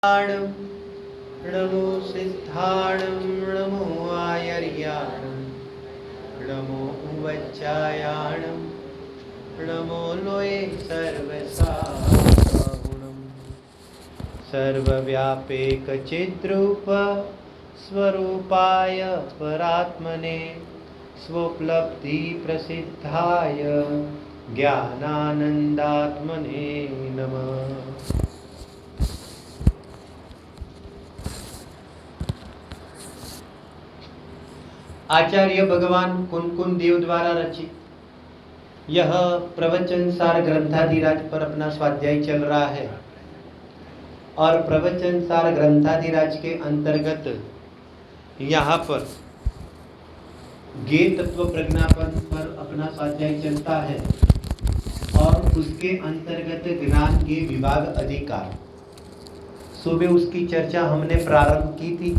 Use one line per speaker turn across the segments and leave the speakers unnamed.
नमो सिद्धाणं नमो आयर्याणं नमो उवज्जायाणं नमो लोये सर्वसाहुणं सर्वव्यापेकचिद्रूप स्वरूपाय परात्मने स्वोपलब्धिप्रसिद्धाय ज्ञानानन्दात्मने नमः। आचार्य भगवान कुन देव द्वारा रचित यह प्रवचन सार ग्रंथाधिराज पर अपना स्वाध्याय चल रहा है और प्रवचन सार ग्रंथाधिराज के अंतर्गत यहाँ पर ज्ञेय तत्व प्रज्ञापन पर अपना स्वाध्याय चलता है और उसके अंतर्गत ज्ञान के विभाग अधिकार। सुबह उसकी चर्चा हमने प्रारंभ की थी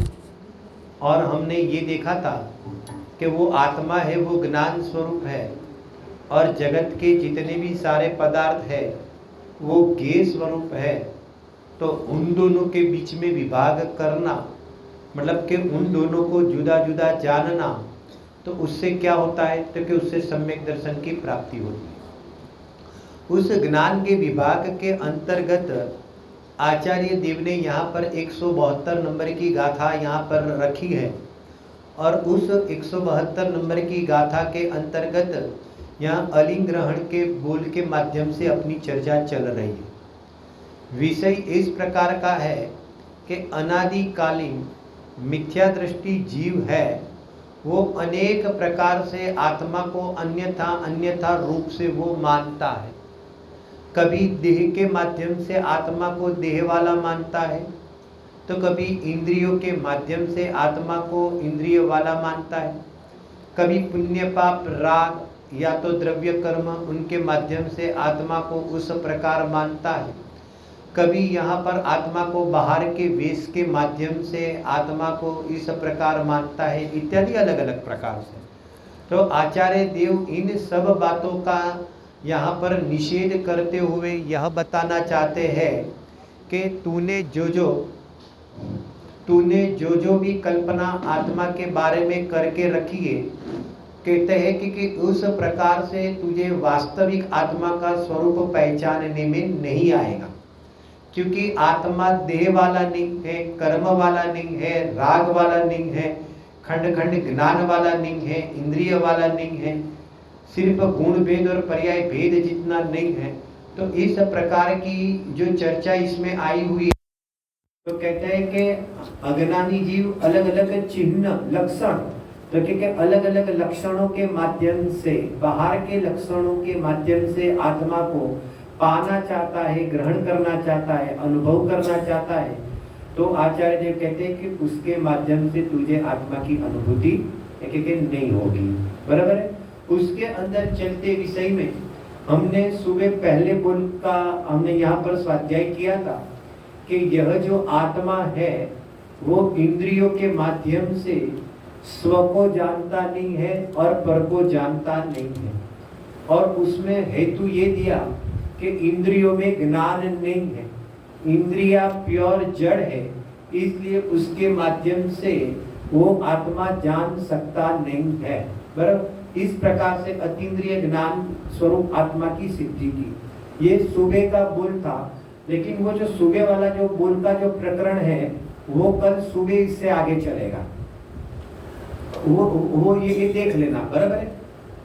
और हमने ये देखा था कि वो आत्मा है, वो ज्ञान स्वरूप है और जगत के जितने भी सारे पदार्थ है वो ज्ञेय स्वरूप है। तो उन दोनों के बीच में विभाग करना मतलब कि उन दोनों को जुदा जुदा जानना, तो उससे क्या होता है तो कि उससे सम्यक दर्शन की प्राप्ति होती है। उस ज्ञान के विभाग के अंतर्गत आचार्य देव ने यहाँ पर 172 नंबर की गाथा यहाँ पर रखी है और उस 172 नंबर की गाथा के अंतर्गत यहाँ अलिंग ग्रहण के बोल के माध्यम से अपनी चर्चा चल रही है। विषय इस प्रकार का है कि अनादिकालीन मिथ्या दृष्टि जीव है, वो अनेक प्रकार से आत्मा को अन्यथा अन्यथा रूप से वो मानता है। कभी देह के माध्यम से आत्मा को देह वाला मानता है, तो कभी इंद्रियों के माध्यम से आत्मा को इंद्रिय वाला मानता है, कभी पुण्य पाप राग या तो द्रव्य कर्म उनके माध्यम से आत्मा को उस प्रकार मानता है, कभी यहाँ पर आत्मा को बाहर के वेश के माध्यम से आत्मा को इस प्रकार मानता है, इत्यादि अलग अलग प्रकार से। तो आचार्य देव इन सब बातों का यहाँ पर निषेध करते हुए यह बताना चाहते हैं कि तूने जो भी कल्पना आत्मा के बारे में करके रखी है, कहते हैं कि उस प्रकार से तुझे वास्तविक आत्मा का स्वरूप पहचानने में नहीं आएगा, क्योंकि आत्मा देह वाला नहीं है, कर्म वाला नहीं है, राग वाला नहीं है, खंड खंड ज्ञान वाला नहीं है, इंद्रिय वाला नहीं है, सिर्फ गुण भेद और पर्याय भेद जितना नहीं है। तो इस प्रकार की जो चर्चा इसमें आई हुई है, तो कहते हैं कि अज्ञानी जीव अलग अलग चिन्ह लक्षण, तो कि अलग अलग लक्षणों के माध्यम से, बाहर के लक्षणों के माध्यम से आत्मा को पाना चाहता है, ग्रहण करना चाहता है, अनुभव करना चाहता है। तो आचार्य देव कहते हैं कि उसके माध्यम से तुझे आत्मा की अनुभूति नहीं होगी। बराबर है। उसके अंदर चलते विषय में हमने सुबह पहले बोल का हमने यहाँ पर स्वाध्याय किया था कि यह जो आत्मा है वो इंद्रियों के माध्यम से स्व को जानता नहीं है और पर को जानता नहीं है, और उसमें हेतु ये दिया कि इंद्रियों में ज्ञान नहीं है, इंद्रिया प्योर जड़ है, इसलिए उसके माध्यम से वो आत्मा जान सकता नहीं है। बराबर। इस प्रकार से अतीन्द्रिय ज्ञान स्वरूप आत्मा की सिद्धि की। ये सुबह का बोल था, लेकिन वो जो सुबह वाला जो बोल का जो प्रकरण है वो कल सुबह इससे आगे चलेगा, वो ये देख लेना। बराबर है।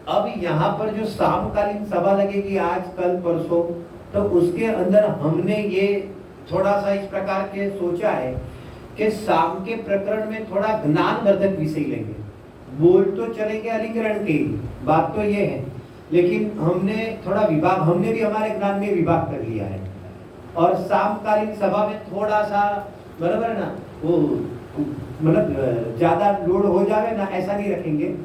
अब यहाँ पर जो सामकालीन सभा लगेगी आज कल परसों, तो उसके अंदर हमने ये थोड़ा सा इस प्रकार के सोचा है कि शाम के प्रकरण में थोड़ा ज्ञानवर्धक विषय लेंगे। बोल तो चलेंगे अधिकरण के, बात तो ये है, लेकिन हमने थोड़ा विभाग, हमने भी हमारे ज्ञान में विभाग कर लिया है और सामकालीन सभा में थोड़ा सा, बराबर है ना, वो मतलब ज्यादा लोड हो जावे ना, ऐसा नहीं रखेंगे,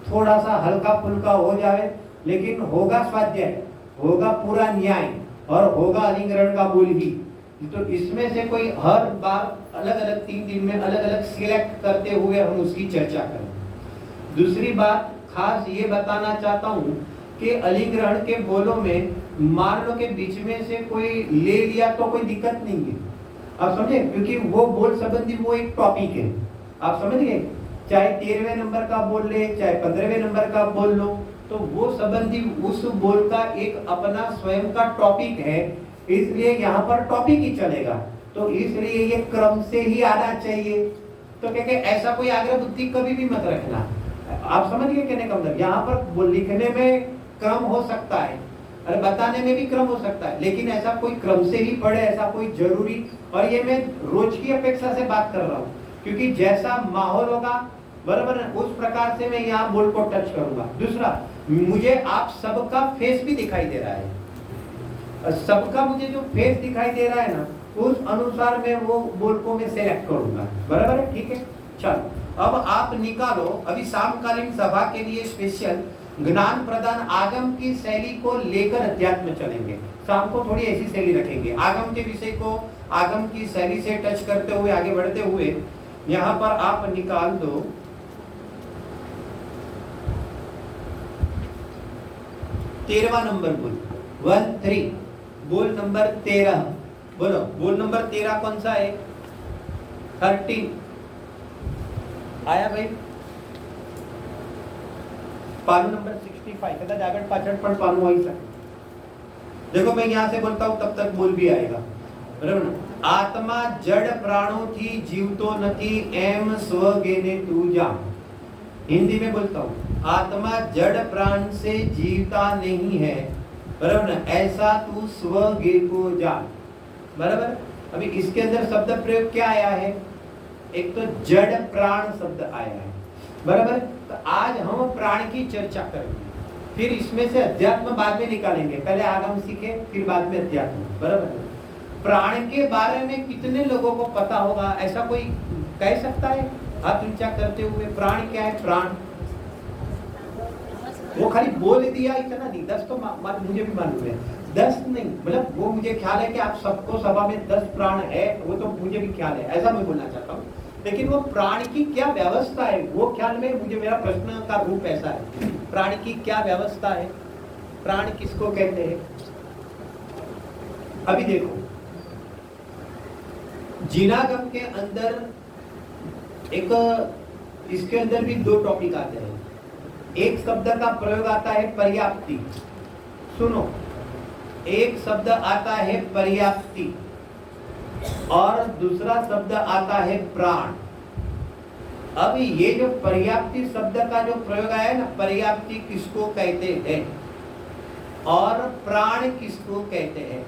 थोड़ा सा हल्का फुल्का हो जावे, लेकिन होगा स्वाध्याय, होगा पूरा न्याय और होगा अधिकरण का बोल ही। तो इसमें से कोई हर बार अलग अलग 3 दिन में अलग अलग सिलेक्ट करते हुए हम उसकी चर्चा करें। दूसरी बात खास ये बताना चाहता हूँ कि अलिग्रहण के बोलों में मान लो के बीच में से कोई ले लिया तो कोई दिक्कत नहीं है,
आप समझे, क्योंकि वो बोल संबंधी वो एक टॉपिक है, आप समझ गए। चाहे 13वें नंबर का बोल ले, चाहे 15वें नंबर का बोल लो, तो वो संबंधी उस बोल का एक अपना स्वयं का टॉपिक है, इसलिए यहाँ पर टॉपिक ही चलेगा। तो इसलिए ये क्रम से ही आना चाहिए। तो क्या ऐसा कोई आग्रह बुद्धि कभी भी मत रखना। आप समझ गए कहने का मतलब, यहाँ पर लिखने में क्रम हो सकता है, अरे बताने में भी क्रम हो सकता है, लेकिन ऐसा कोई क्रम से ही पढ़े ऐसा कोई जरूरी। और ये मैं रोज की अपेक्षा से बात कर रहा हूँ, क्योंकि जैसा माहौल होगा बराबर उस प्रकार से मैं यहाँ बोल को टच करूंगा। दूसरा, मुझे आप सबका फेस भी दिखाई दे रहा है, सबका मुझे जो फेस दिखाई दे रहा है ना, उस अनुसार मैं वो बोल को मैं सेलेक्ट करूंगा, बराबर है, ठीक है। चलो अब आप निकालो, अभी शामकालीन सभा के लिए स्पेशल ज्ञान प्रदान आगम की शैली को लेकर अध्यात्म चलेंगे। शाम को थोड़ी ऐसी शैली रखेंगे, आगम के विषय को आगम की शैली से टच करते हुए आगे बढ़ते हुए यहाँ पर आप निकाल दो 13वां नंबर बोल, 13 बोल नंबर 13, बोलो बोल नंबर 13 कौन सा है? 13 आया भाई? पानु नंबर 65 कदा जागरण पाचड़ पण पानु आई सके। देखो मैं यहां से बोलता हूं तब तक बोल भी आएगा, बराबर ना। आत्मा जड़ प्राणों थी जीवतो नथी एम स्वगेने तू जा। हिंदी में बोलता हूं, आत्मा जड़ प्राण से जीवता नहीं है, बराबर ना, ऐसा तू स्वगे को जान, बराबर। अभी इसके अंदर शब्द प्रयोग क्या आया है? एक तो जड़ प्राण शब्द आया है, बराबर। तो आज हम प्राण की चर्चा करेंगे, फिर इसमें से अध्यात्म बाद में निकालेंगे, पहले आगम सीखे फिर बाद में अध्यात्म, बराबर। प्राण के बारे में कितने लोगों को पता होगा, ऐसा कोई कह सकता है हाथ ऊंचा करते हुए? प्राण क्या है? प्राण वो खाली बोल दिया इतना नहीं, 10 तो मुझे भी मालूम है, 10 नहीं, मतलब वो मुझे ख्याल है कि आप सबको सभा में 10 प्राण है, वो तो मुझे भी ख्याल है, ऐसा मैं बोलना चाहता हूँ। लेकिन वो प्राण की क्या व्यवस्था है, वो ख्याल में मुझे, मेरा प्रश्न का रूप ऐसा है, प्राण की क्या व्यवस्था है, प्राण किसको कहते हैं? अभी देखो, जिनागम के अंदर एक, इसके अंदर भी 2 टॉपिक आते हैं। एक शब्द का प्रयोग आता है पर्याप्ति, सुनो, एक शब्द आता है पर्याप्ति और दूसरा शब्द आता है प्राण। अब ये जो पर्याप्ति शब्द का जो प्रयोग आया ना, पर्याप्ति किसको कहते हैं और प्राण किसको कहते हैं?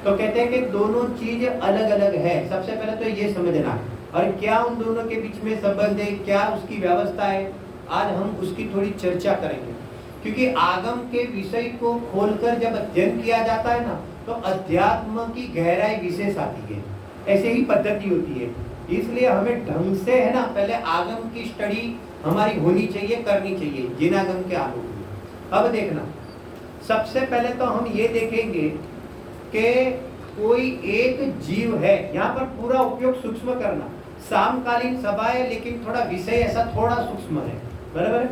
तो कहते हैं कि दोनों चीज अलग अलग है। सबसे पहले तो ये समझना, और क्या उन दोनों के बीच में संबंध है, क्या उसकी व्यवस्था है, आज हम उसकी थोड़ी चर्चा करेंगे। क्योंकि आगम के विषय को खोलकर जब अध्ययन किया जाता है ना, तो अध्यात्म की गहराई विशेष आती है, ऐसे ही पद्धति होती है। इसलिए हमें ढंग से है ना, पहले आगम की स्टडी हमारी होनी चाहिए, करनी चाहिए जिनागम के आलोक में। अब देखना, सबसे पहले तो हम ये देखेंगे कि कोई एक जीव है, यहाँ पर पूरा उपयोग सूक्ष्म करना, सामकालीन सभा है लेकिन थोड़ा विषय ऐसा थोड़ा सूक्ष्म है, बराबर।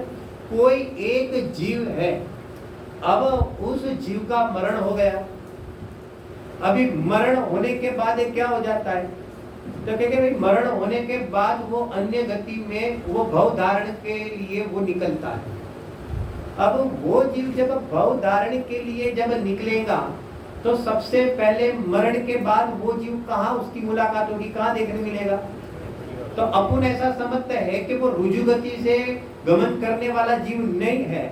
कोई एक जीव है, अब उस जीव का मरण हो गया, अभी मरण होने के बाद क्या हो जाता है? तो कहेंगे भाई मरण होने के बाद वो अन्य गति में वो भव धारण के लिए वो निकलता है। अब वो जीव जब भव धारण के लिए जब निकलेगा, तो सबसे पहले मरण के बाद वो जीव कहाँ उसकी मुलाकात होगी, कहाँ देखने मिलेगा? तो अपन ऐसा समझते हैं कि वो रुजु गति से गमन करने वाला जीव नहीं है,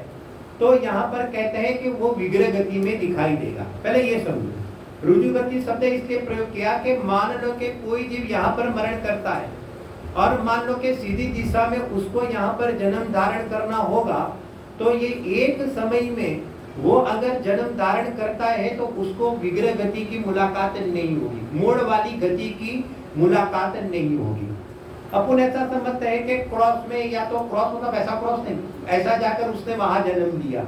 तो यहाँ पर कहते हैं कि वो विग्रह गति में दिखाई देगा। पहले ये समझो, रुजु गति शब्द इसलिए प्रयोग किया कि मान लो कि कोई जीव यहाँ पर मरण करता है और मान लो कि सीधी दिशा में उसको यहाँ पर जन्म धारण करना होगा, तो ये एक समय में वो अगर जन्म धारण करता है तो उसको विग्रह गति की मुलाकात नहीं होगी, मोड़ वाली गति की मुलाकात नहीं होगी। अपन ऐसा समझते हैं कि क्रॉस में, या तो क्रॉस मतलब ऐसा क्रॉस नहीं, ऐसा जाकर उसने वहां जन्म लिया,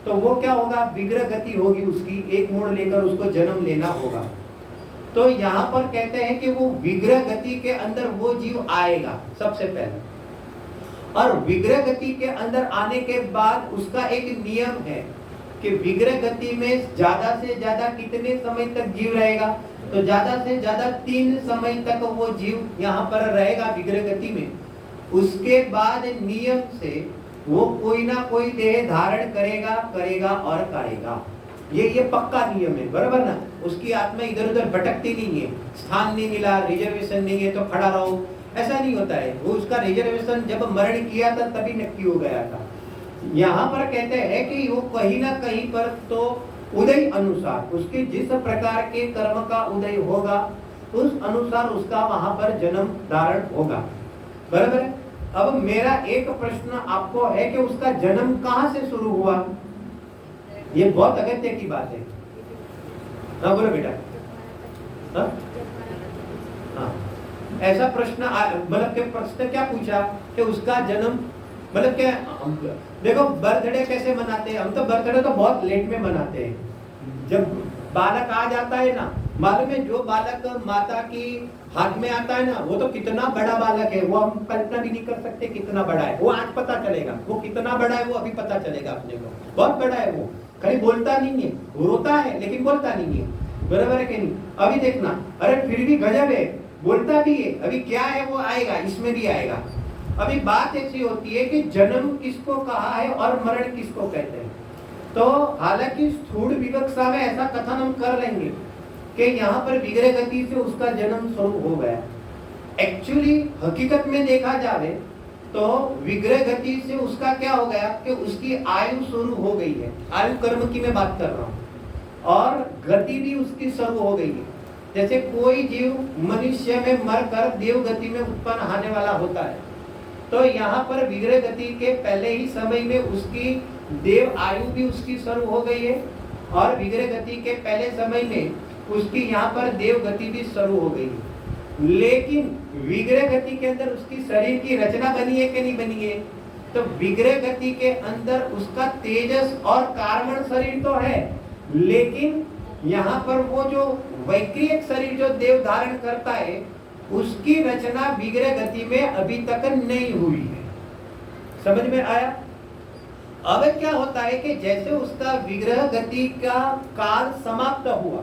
तो वो क्या होगा? विग्रह गति होगी उसकी, एक मोड़ लेकर उसको जन्म लेना होगा। तो यहाँ पर कहते हैं कि वो विग्रह गति के अंदर वो जीव आएगा सबसे पहले, और विग्रह गति के अंदर आने के बाद उसका एक नियम है कि विग्रह गति में ज्यादा से ज्यादा कितने समय तक जीव रहेगा? तो ज्यादा से ज्यादा 3 समय तक वो जीव यहाँ पर रहेगा विग्रह गति में। उसके बाद नियम से वो कोई ना कोई देह धारण करेगा करेगा और करेगा। ये पक्का नियम है, बराबर ना। उसकी आत्मा इधर उधर भटकती नहीं है, स्थान नहीं मिला, रिजर्वेशन नहीं है तो खड़ा रहो, ऐसा नहीं होता है। वो उसका रिजर्वेशन जब मरण किया था तभी नक्की हो गया था। यहाँ पर कहते हैं कि वो कहीं ना कहीं पर तो उदय अनुसार उसके जिस प्रकार के कर्म का उदय होगा उस अनुसार उसका वहां पर जन्म धारण होगा, बराबर है। अब मेरा एक प्रश्न आपको है कि उसका जन्म कहां से शुरू हुआ? ये बहुत अगत्य की बात है। हाँ बोलो बेटा। हाँ ऐसा प्रश्न मतलब के प्रश्न क्या पूछा कि उसका जन्म मतलब क्या। देखो बर्थडे कैसे मनाते हैं हम, तो बर्थडे तो बहुत लेट में मनाते हैं। जब बालक आ जाता है ना, मालूम है जो बालक माता की हाथ में आता है ना वो तो कितना बड़ा बालक है, वो हम कल्पना भी नहीं कर सकते कितना बड़ा है। वो आज पता चलेगा वो कितना बड़ा है, वो अभी पता चलेगा अपने को। बहुत बड़ा है वो, कहीं बोलता नहीं है, वो रोता है लेकिन बोलता नहीं है, बराबर है कि नहीं। अभी देखना, अरे फिर भी गजब है, बोलता भी है। अभी क्या है वो आएगा, इसमें भी आएगा। अभी बात ऐसी होती है कि जन्म किसको कहा है और मरण किसको कहते हैं। तो हालांकि स्थूल विवक्षा में ऐसा कथन हम कर लेंगे कि यहाँ पर विग्रह गति से उसका जन्म शुरू हो गया। एक्चुअली हकीकत में देखा जाए तो विग्रह गति से उसका क्या हो गया कि उसकी आयु शुरू हो गई है। आयु कर्म की मैं बात कर रहा हूँ, और गति भी उसकी शुरू हो गई है। जैसे कोई जीव मनुष्य में मरकर देव गति में उत्पन्न होने वाला होता है, तो यहाँ पर विग्रह गति के पहले ही समय में उसकी देव आयु भी उसकी शुरू हो गई है, और विग्रह गति के पहले समय में उसकी यहाँ पर देव गति भी शुरू हो गई है। लेकिन विग्रह गति के अंदर उसकी शरीर की रचना बनी है कि नहीं बनी है? तो विग्रह गति के अंदर उसका तेजस और कार्बन शरीर तो है, लेकिन यहाँ पर वो जो वैक्रियक शरीर जो देव धारण करता है उसकी रचना विग्रह गति में अभी तक नहीं हुई है। समझ में आया? अब क्या होता है कि जैसे उसका विग्रह गति का काल समाप्त हुआ,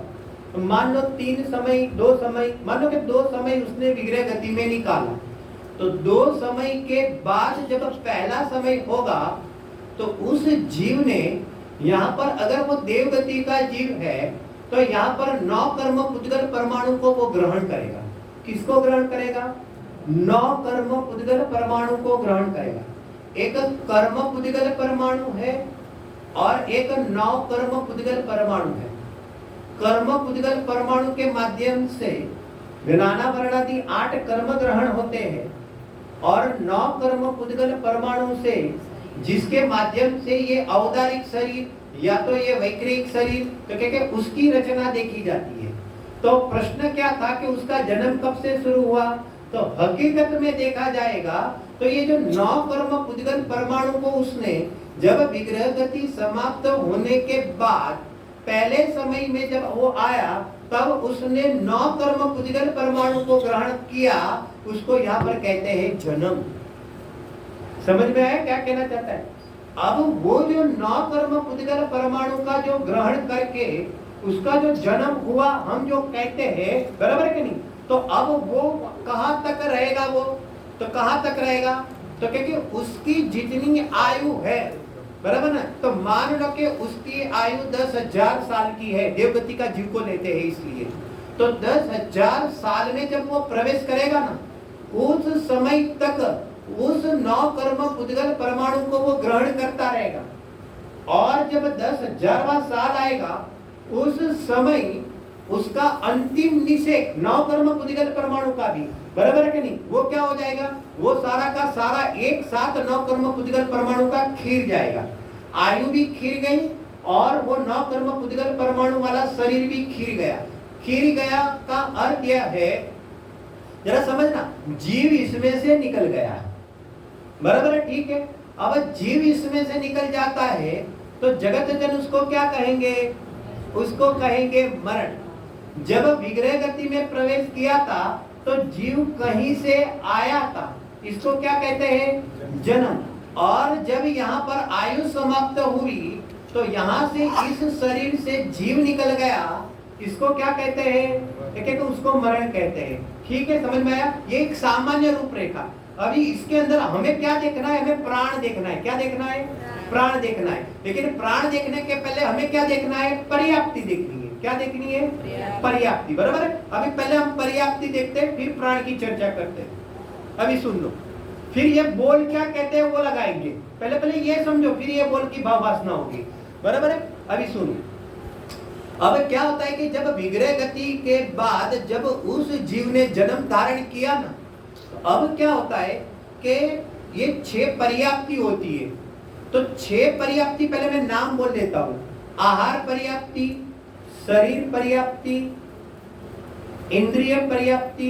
तो मान लो 3 समय 2 समय, मान लो कि 2 समय उसने विग्रह गति में निकाला, तो 2 समय के बाद जब पहला समय होगा तो उस जीव ने यहाँ पर, अगर वो देव गति का जीव है तो यहाँ पर 9 कर्म पुद्गल परमाणु को वो ग्रहण करेगा। किसको ग्रहण करेगा? 9 कर्म पुद्गल परमाणु को ग्रहण करेगा। एक कर्म पुद्गल परमाणु है और एक 9 कर्म पुद्गल परमाणु है। कर्म पुद्गल परमाणु के माध्यम से ज्ञाना वर्णादि 8 कर्म ग्रहण होते हैं, और 9 कर्म पुद्गल परमाणु से जिसके माध्यम से ये औदारिक शरीर या तो ये वैक्रिक शरीर तो क्या उसकी रचना देखी जाती है। तो प्रश्न क्या था कि उसका जन्म कब से शुरू हुआ? तो हकीकत में देखा जाएगा तो ये जो 9 कर्म पुद्गल परमाणु को उसने जब विग्रह गति समाप्त होने के बाद पहले समय में जब वो आया तब उसने 9 कर्म पुद्गल परमाणु को ग्रहण किया, उसको यहाँ पर कहते हैं जन्म। समझ में आया क्या कहना चाहता है? अब वो जो 9 कर्म पुद्गल परमाणु का जो ग्रहण करके उसका जो जन्म हुआ हम जो कहते हैं, बराबर है कि नहीं? तो अब वो कहां तक रहेगा? वो तो कहां तक रहेगा? तो क्योंकि उसकी जितनी आयु है, बराबर ना, तो मान लो कि उसकी आयु 10,000 साल की है, देवगति का जीव को लेते हैं इसलिए। तो 10,000 साल में जब वो प्रवेश करेगा ना, उस समय तक उस 9 कर्म पुद्गल परमाणु को वो ग्रहण करता रहेगा, और जब 10,000वां साल आएगा उस समय उसका अंतिम निषेक 9 कर्म पुद्गल परमाणु का भी, बराबर है कि नहीं, वो क्या हो जाएगा? वो सारा का सारा एक साथ 9 कर्म पुद्गल परमाणु का खीर जाएगा। आयु भी खीर गई और वो 9 कर्म पुद्गल परमाणु वाला शरीर भी खीर गया। खीर गया का अर्थ यह है, जरा समझना, जीव इसमें से निकल गया, बराबर है, ठीक है। अब जीव इसमें से निकल जाता है तो जगत जन उसको क्या कहेंगे? उसको कहेंगे मरण। जब विग्रह गति में प्रवेश किया था तो जीव कहीं से आया था, इसको क्या कहते हैं? जन्म। और जब यहाँ पर आयु समाप्त हुई तो यहाँ से इस शरीर से जीव निकल गया, इसको क्या कहते हैं? ठीक है, तो उसको मरण कहते हैं। ठीक है, समझ में आया? ये एक सामान्य रूपरेखा। अभी इसके अंदर हमें क्या देखना है? हमें प्राण देखना है। क्या देखना है? प्राण देखना है। लेकिन प्राण देखने के पहले हमें क्या देखना है? पर्याप्ति देखनी है। क्या देखनी है? पर्याप्ति। बराबर है। अभी पहले हम पर्याप्ति देखते हैं, फिर प्राण की चर्चा करते हैं। अभी सुन लो, फिर ये बोल क्या कहते हैं वो लगाएंगे। पहले ये समझो, फिर ये बोल की भाव वासना होगी। बराबर है। अभी सुनो, अब क्या होता है कि जब विग्रह गति के बाद जब उस जीव ने जन्म धारण किया ना, तो अब क्या होता है कि ये 6 पर्याप्ति होती है। तो 6 पर्याप्ति पहले मैं नाम बोल देता हूं। आहार पर्याप्ति, शरीर पर्याप्ति, इंद्रिय पर्याप्ति,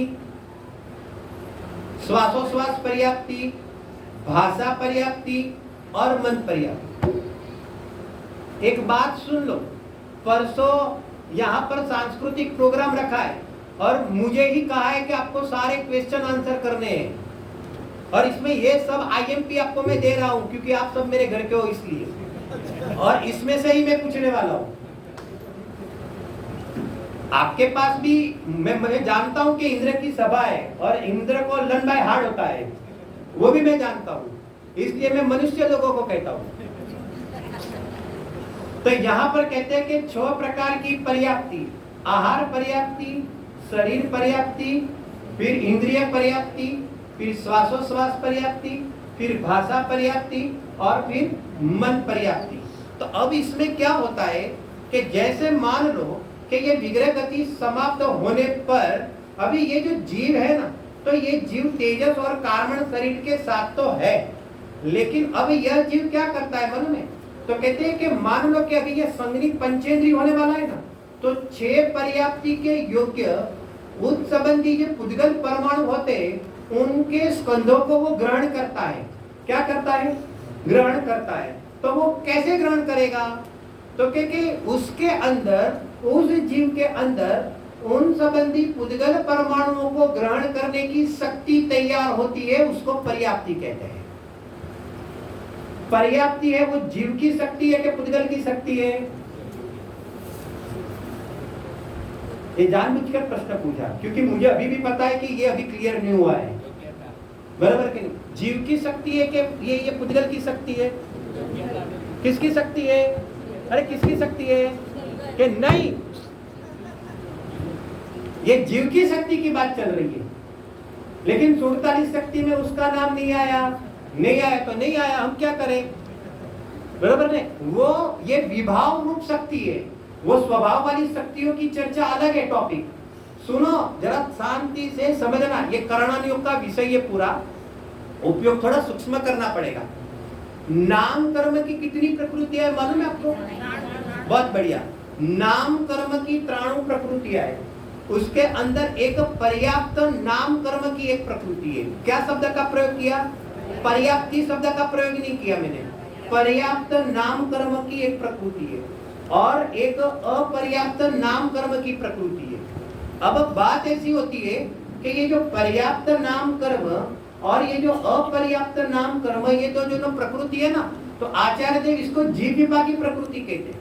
श्वासोश्वास पर्याप्ति, भाषा पर्याप्ति और मन पर्याप्ति। एक बात सुन लो, परसों यहाँ पर सांस्कृतिक प्रोग्राम रखा है और मुझे ही कहा है कि आपको सारे क्वेश्चन आंसर करने हैं, और इसमें ये सब आईएमपी आपको मैं दे रहा हूं क्योंकि आप सब मेरे घर के हो इसलिए, और इसमें से ही मैं पूछने वाला हूं। आपके पास भी मैं जानता हूं कि इंद्र की सभा है और इंद्र को लर्न बाय हार्ट होता है, वो भी मैं जानता हूं, इसलिए मैं मनुष्य लोगों को कहता हूं। तो यहां पर कहते हैं कि 6 प्रकार की पर्याप्ति, आहार पर्याप्ति, शरीर पर्याप्ति, फिर इंद्रिय पर्याप्ति, फिर श्वासोश्वास पर्याप्ति, फिर भाषा पर्याप्ति और फिर मन पर्याप्ति। तो अब इसमें क्या होता है कि जैसे मान लो कि ये विग्रह गति समाप्त होने पर अभी ये जो जीव है ना, तो ये जीव तेजस और कार्बन शरीर के साथ तो है, लेकिन अब यह जीव क्या करता है मन में? तो कहते हैं कि मान लो कि अभी ये संगनिक पंचेंद्रिय होने वाला है ना, तो 6 पर्याप्ति के योग्य उस संबंधी जो पुद्गल परमाणु होते हैं उनके स्कंधों को वो ग्रहण करता है। क्या करता है? ग्रहण करता है। तो वो कैसे ग्रहण करेगा? तो क्योंकि उसके अंदर, उस जीव के अंदर उन संबंधी पुद्गल परमाणुओं को ग्रहण करने की शक्ति तैयार होती है, उसको पर्याप्ति कहते हैं। पर्याप्ति है वो जीव की शक्ति है कि पुद्गल की शक्ति है? ये जानबूझकर प्रश्न पूछा क्योंकि मुझे अभी भी पता है कि ये अभी क्लियर नहीं हुआ है। बराबर कि नहीं? जीव की शक्ति है कि ये पुद्गल की शक्ति है? किसकी शक्ति है? अरे किसकी शक्ति है? कि नहीं, ये जीव की शक्ति की बात चल रही है, लेकिन 47 शक्ति में उसका नाम नहीं आया। नहीं आया तो नहीं आया, हम क्या करें? बराबर नहीं? वो ये विभाव रूप शक्ति है, वो स्वभाव वाली शक्तियों की चर्चा अलग है, टॉपिक। सुनो जरा शांति से समझना, ये करणान योग का विषय है, पूरा उपयोग थोड़ा सूक्ष्म करना पड़ेगा। नाम कर्म की कितनी प्रकृतियां है मालूम है आपको? बहुत बढ़िया। नाम कर्म की 93 प्रकृतियां है, उसके अंदर एक पर्याप्त नाम कर्म की एक प्रकृति है। क्या शब्द का प्रयोग किया? पर्याप्ति शब्द का प्रयोग नहीं किया मैंने। पर्याप्त नाम कर्म की एक प्रकृति है और एक अपर्याप्त नाम कर्म की प्रकृति है। अब बात ऐसी होती है कि ये जो पर्याप्त नाम कर्म और ये जो अपर्याप्त नाम कर्म, ये तो जो प्रकृति है ना, तो आचार्य देव इसको जीव विपाकी प्रकृति कहते हैं।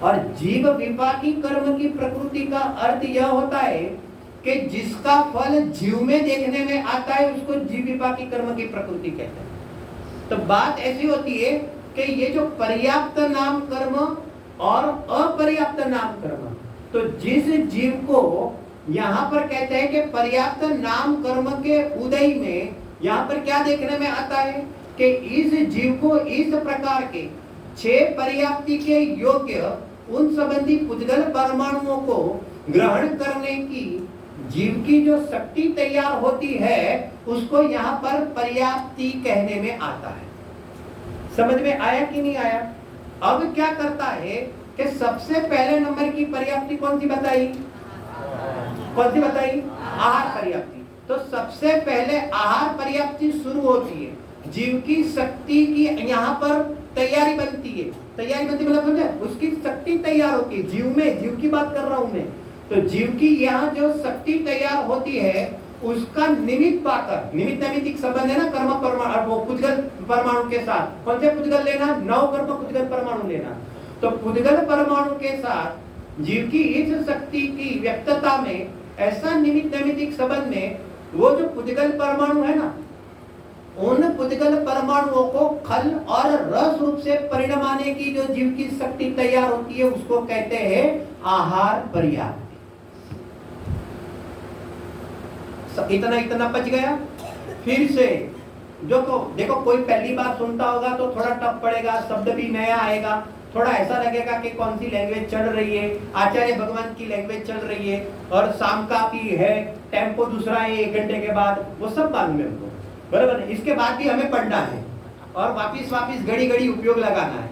और जीव विपाकी कर्म की प्रकृति का अर्थ यह होता है कि जिसका फल जीव में देखने में आता है उसको जीव विपाकी कर्म की प्रकृति कहते हैं। तो बात ऐसी होती है कि ये जो पर्याप्त नाम कर्म और अपर्याप्त नाम कर्म, तो जिस जीव को यहाँ पर कहते हैं कि पर्याप्त नाम कर्म के उदय में यहाँ पर क्या देखने में आता है कि इस जीव को इस प्रकार के 6 पर्याप्ति के योग्य उन संबंधी पुद्गल परमाणुओं को ग्रहण करने की जीव की जो शक्ति तैयार होती है उसको यहाँ पर पर्याप्ति कहने में आता है। समझ में आया कि नहीं आया? अब क्या करता है कि सबसे पहले नंबर की पर्याप्ति कौन सी बताई? कौन सी बताई? आहार पर्याप्ति। तो सबसे पहले आहार पर्याप्ति शुरू होती है, जीव की शक्ति की यहाँ पर तैयारी बनती है। तैयारी बनती मतलब समझे, उसकी शक्ति तैयार होती है जीव में, जीव की बात कर रहा हूं मैं। तो जीव की यहाँ जो शक्ति तैयार होती है उसका निमित्त पाकर, निमित्त नैमित्तिक संबंध है ना कर्म परमाणु, वो पुद्गल परमाणु के साथ। कौन से पुद्गल लेना? 9 कर्म पुद्गल परमाणु लेना। तो पुद्गल परमाणु के साथ जीव की इस शक्ति की व्यक्तता में ऐसा निमित्त नैमित्तिक संबंध में वो जो पुद्गल परमाणु है ना, उन पुद्गल परमाणुओं को खल और रस रूप से परिणमाने की जो जीव की शक्ति तैयार होती है उसको कहते हैं आहार पर्याप्ति। इतना इतना पच गया। फिर से देखो कोई पहली बार सुनता होगा तो थोड़ा टफ पड़ेगा, शब्द भी नया आएगा, थोड़ा ऐसा लगेगा कि कौन सी लैंग्वेज चल रही है, आचार्य भगवान की लैंग्वेज चल रही है और शाम का भी है, टेम्पो दूसरा है 1 घंटे के बाद, वो सब मालूम है हमको, बराबर है। इसके बाद भी हमें पढ़ना है और वापिस घड़ी घड़ी उपयोग लगाना है।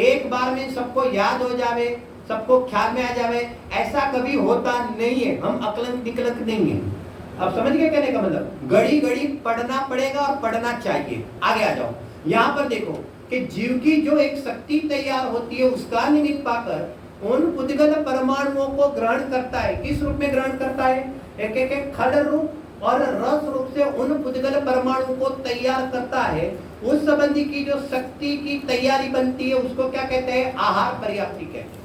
एक बार में सबको याद हो जावे, सबको ख्याल में आ जावे, ऐसा कभी होता नहीं है। हम अकलन विकलक नहीं है। अब समझ गए कहने का मतलब, घड़ी घड़ी पढ़ना पड़ेगा और पढ़ना चाहिए। आगे आ जाओ। यहाँ पर देखो कि जीव की जो एक शक्ति तैयार होती है उसका निमित्त पाकर उन पुद्गल परमाणुओं को ग्रहण करता है। किस रूप में ग्रहण करता है? एक एक खल रूप और रस रूप से उन पुद्गल परमाणु को तैयार करता है। उस संबंधी की जो शक्ति की तैयारी बनती है उसको क्या कहते हैं? आहार पर्याप्ति कहते हैं।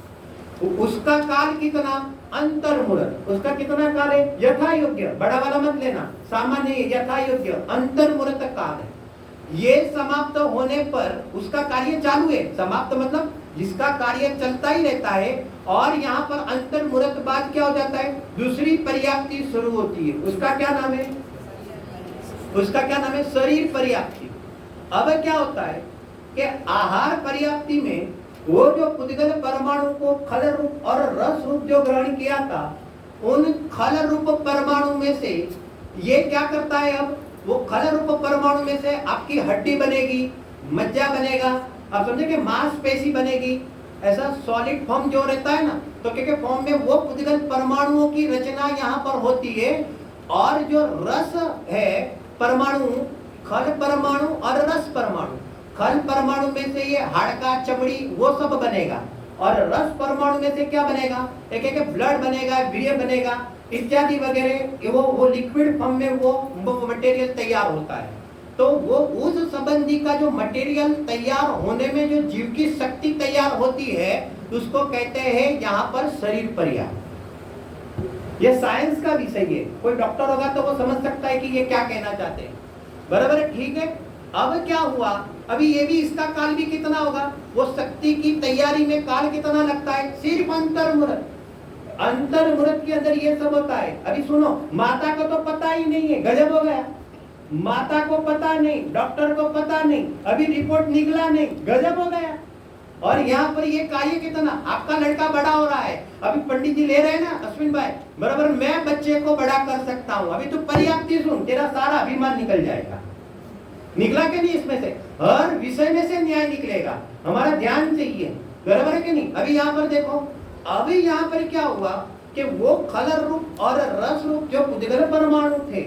उसका काल कितना? अंतर्मुहूर्त। उसका कितना काल है? यथा योग्य, बड़ा वाला मत लेना, सामान्य यथा योग्य अंतर्मुहूर्त काल है। ये समाप्त होने पर उसका कार्य चालू है। समाप्त मतलब जिसका कार्य चलता ही रहता है और यहाँ पर अंतर्मुहूर्त बाद क्या हो जाता है? दूसरी पर्याप्ति शुरू होती है। उसका क्या नाम है? उसका क्या नाम है? शरीर पर्याप्ति। अब क्या होता है कि आहार पर्याप्ति में वो जो पुद्गल परमाणु को खल रूप और रस रूप जो ग्रहण किया था, उन खल रूप परमाणु में से ये क्या करता है? अब वो खल रूप परमाणु में से आपकी हड्डी बनेगी, मज्जा बनेगा, आप समझे कि मांसपेशी बनेगी। ऐसा सॉलिड फॉर्म जो रहता है ना, तो क्योंकि फॉर्म में वो पुद्गल परमाणुओं की रचना यहाँ पर होती है और जो रस है परमाणु, खल परमाणु और रस परमाणु, खल परमाणु में से ये हाड़का, चमड़ी वो सब बनेगा और रस परमाणु में से क्या बनेगा? एक एक ब्लड बनेगा, वीर्य बनेगा इत्यादि वगैरह। वो लिक्विड फॉर्म में वो मटेरियल तैयार होता है। तो वो उस संबंधी का जो मटेरियल तैयार होने में जो जीव की शक्ति तैयार होती है उसको कहते हैं यहाँ पर शरीर पर्याप्ति। ये साइंस का विषय है। कोई डॉक्टर होगा तो वो समझ सकता है कि ये क्या कहना चाहते हैं, बराबर है, ठीक है। अब क्या हुआ? अभी ये भी इसका काल भी कितना होगा? वो शक्ति की तैयारी में काल कितना लगता है? सिर्फ अंतर्मुहूर्त। अंतर्मुहूर्त के अंदर ये सब होता है। अभी सुनो, माता को तो पता ही नहीं है, गजब हो गया। माता को पता नहीं, डॉक्टर को पता नहीं, अभी रिपोर्ट निकला नहीं, गजब हो गया। और यहाँ पर ये कार्य कितना? आपका लड़का बड़ा हो रहा है, अभी पंडित जी ले रहे हैं ना अश्विन भाई, बराबर, मैं बच्चे को बड़ा कर सकता हूँ। अभी तो पर्याप्ति सुन, तेरा सारा अभिमान निकल जाएगा। निकला कि नहीं? इसमें से हर विषय में से न्याय निकलेगा। हमारा ध्यान चाहिए, बराबर है कि नहीं? अभी यहाँ पर देखो, अभी यहाँ पर क्या हुआ कि वो खल रूप और रस रूप जो पुद्गल परमाणु थे